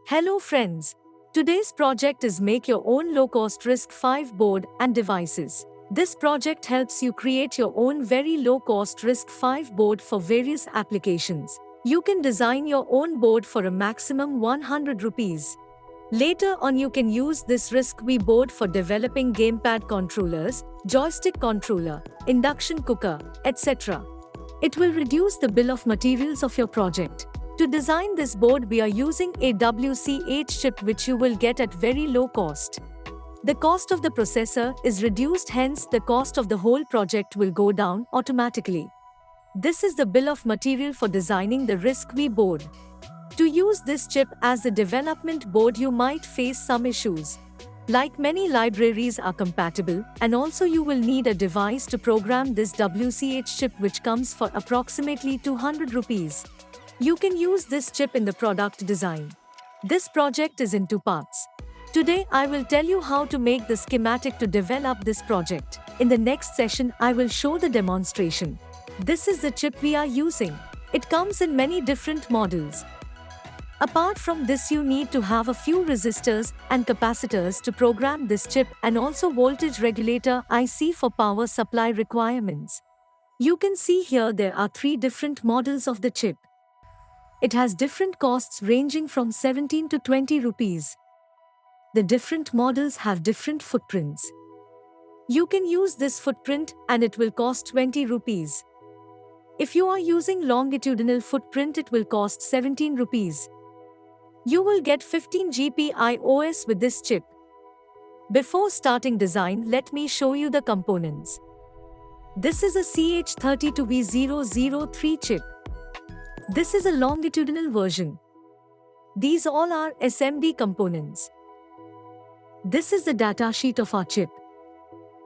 Hello friends. Today's project is make your own low-cost RISC-V board and devices. This project helps you create your own very low-cost RISC-V board for various applications. You can design your own board for a maximum 100 rupees. Later on you can use this RISC-V board for developing gamepad controllers, joystick controller, induction cooker, etc. It will reduce the bill of materials of your project. To design this board we are using a WCH chip which you will get at very low cost. The cost of the processor is reduced, hence the cost of the whole project will go down automatically. This is the bill of material for designing the RISC-V board. To use this chip as the development board you might face some issues. Like many libraries are compatible, and also you will need a device to program this WCH chip which comes for approximately 200 rupees. You can use this chip in the product design. This project is in two parts. Today I will tell you how to make the schematic to develop this project. In the next session I will show the demonstration. This is the chip we are using. It comes in many different models. Apart from this you need to have a few resistors and capacitors to program this chip, and also voltage regulator IC for power supply requirements. You can see here there are three different models of the chip. It has different costs ranging from 17 to 20 rupees. The different models have different footprints. You can use this footprint and it will cost 20 rupees. If you are using longitudinal footprint it will cost 17 rupees. You will get 15 GPIOS with this chip. Before starting design, let me show you the components. This is a CH32V003 chip. This is a longitudinal version. These all are SMD components. This is the datasheet of our chip.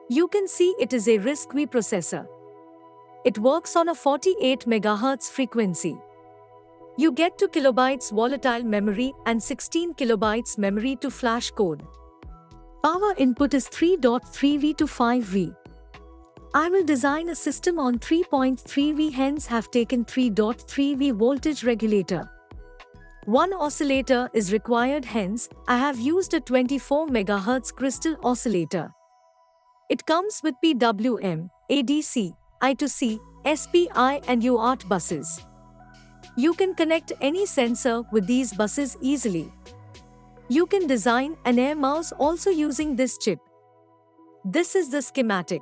You can see it is a RISC-V processor. It works on a 48 MHz frequency. You get 2 kilobytes volatile memory and 16 kilobytes memory to flash code. Power input is 3.3V to 5V. I will design a system on 3.3V, hence have taken 3.3V voltage regulator. One oscillator is required, hence I have used a 24 MHz crystal oscillator. It comes with PWM, ADC, I2C, SPI and UART buses. You can connect any sensor with these buses easily. You can design an air mouse also using this chip. This is the schematic.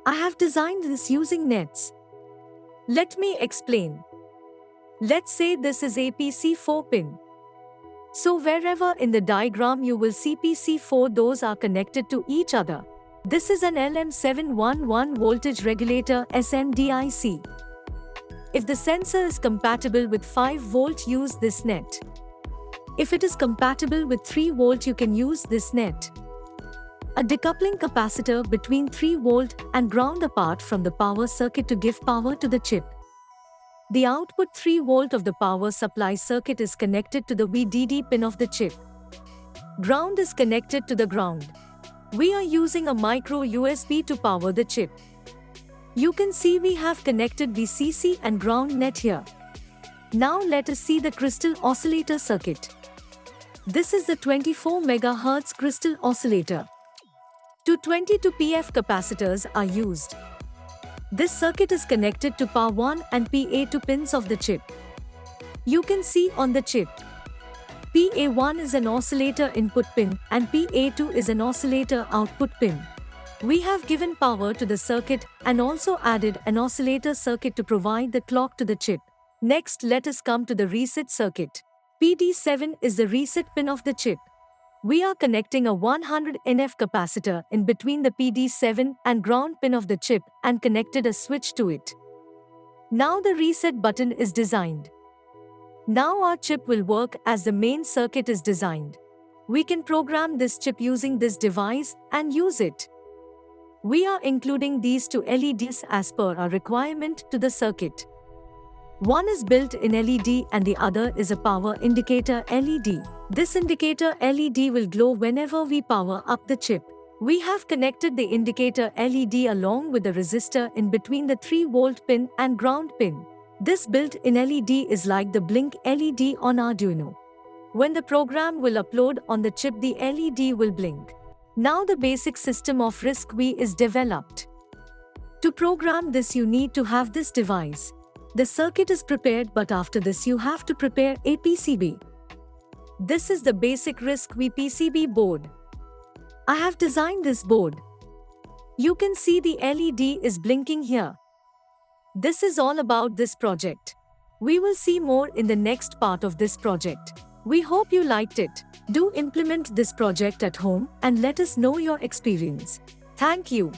I have designed this using nets. Let me explain. Let's say this is a PC4 pin. So wherever in the diagram you will see PC4, those are connected to each other. This is an LM711 voltage regulator SMDIC. If the sensor is compatible with 5 volt, use this net. If it is compatible with 3 volt, you can use this net. A decoupling capacitor between 3 volt and ground apart from the power circuit to give power to the chip. The output 3 volt of the power supply circuit is connected to the VDD pin of the chip. Ground is connected to the ground. We are using a micro USB to power the chip. You can see we have connected VCC and ground net here. Now let us see the crystal oscillator circuit. This is the 24 MHz crystal oscillator. 222 PF capacitors are used. This circuit is connected to PA1 and PA2 pins of the chip. You can see on the chip, PA1 is an oscillator input pin and PA2 is an oscillator output pin. We have given power to the circuit and also added an oscillator circuit to provide the clock to the chip. Next, let us come to the reset circuit. PD7 is the reset pin of the chip. We are connecting a 100 NF capacitor in between the PD7 and ground pin of the chip and connected a switch to it. Now the reset button is designed. Now our chip will work as the main circuit is designed. We can program this chip using this device and use it. We are including these two LEDs as per our requirement to the circuit. One is built-in LED and the other is a power indicator LED. This indicator LED will glow whenever we power up the chip. We have connected the indicator LED along with the resistor in between the 3 volt pin and ground pin. This built-in LED is like the blink LED on Arduino. When the program will upload on the chip, the LED will blink. Now the basic system of RISC-V is developed. To program this, you need to have this device. The circuit is prepared, but after this you have to prepare a PCB. This is the basic RISC-V PCB board. I have designed this board. You can see the LED is blinking here. This is all about this project. We will see more in the next part of this project. We hope you liked it. Do implement this project at home and let us know your experience. Thank you.